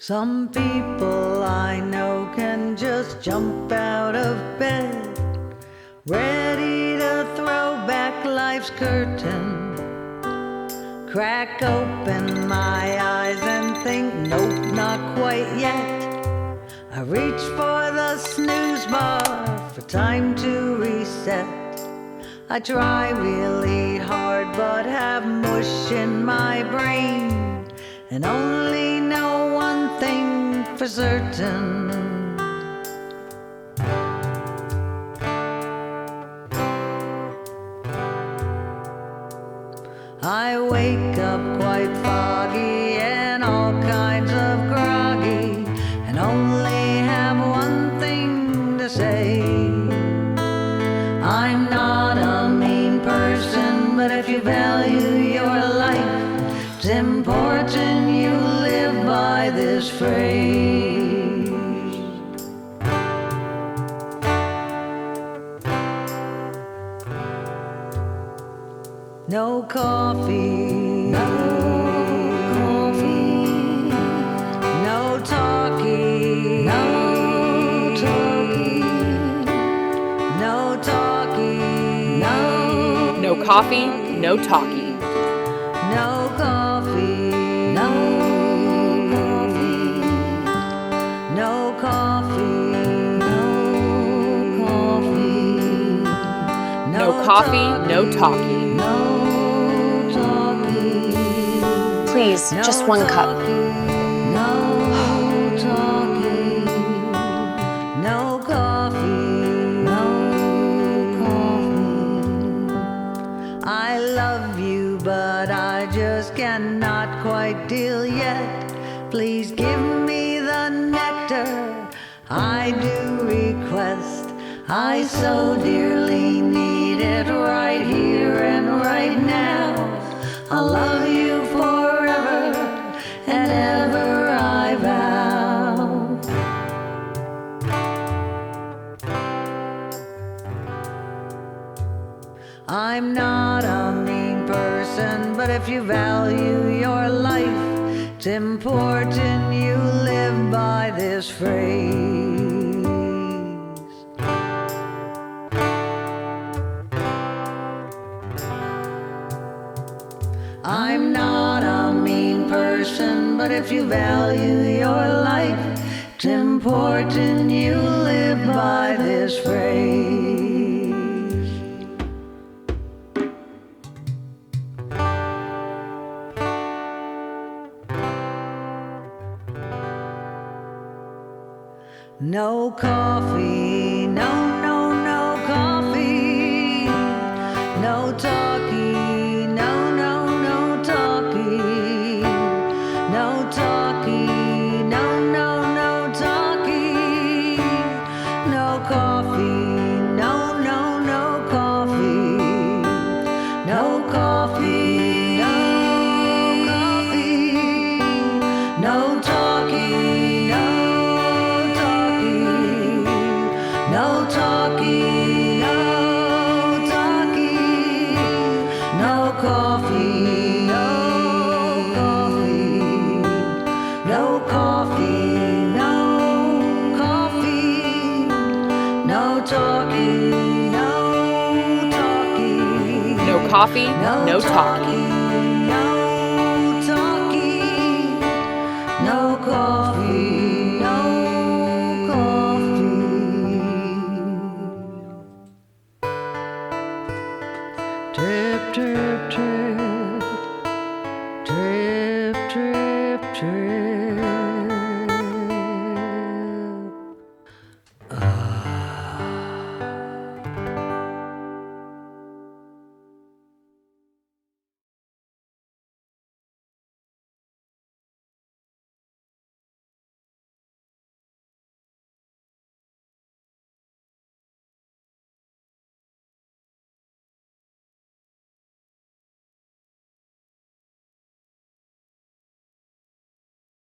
Some people I know can just jump out of bed, ready to throw back life's curtain, crack open my eyes and think, nope, not quite yet. I reach for the snooze bar for time to reset. I try really hard but have mush in my brain and only know one thing for certain. I wake up quite foggy and all kinds of groggy and only have one thing to say. I'm not a mean person, but if you value your life, it's important you live by this phrase. No coffee, no coffee, no talkie, no talkie, no talkie, No coffee, no talkie. no coffee, no coffee, no coffee, No coffee, no talkie. no talkie. Please, just one cup. No talkie, no coffee, no coffee. I love you, but I just cannot quite deal yet. Please give me the nectar I do request. I so dearly need it right here and right now. I'll love you forever and ever, I vow. I'm not a mean person, but if you value your life, it's important you live by this phrase. I'm not a mean person, but if you value your life, it's important you live by this phrase. No coffee, no coffee, no talkie, no talkie, no talkie, no talkie, no coffee, no coffee, no coffee, no coffee, no talkie, no talkie, no talkie, no coffee, no coffee, no coffee, no coffee, no talkie, no talkie, No coffee, no talkie.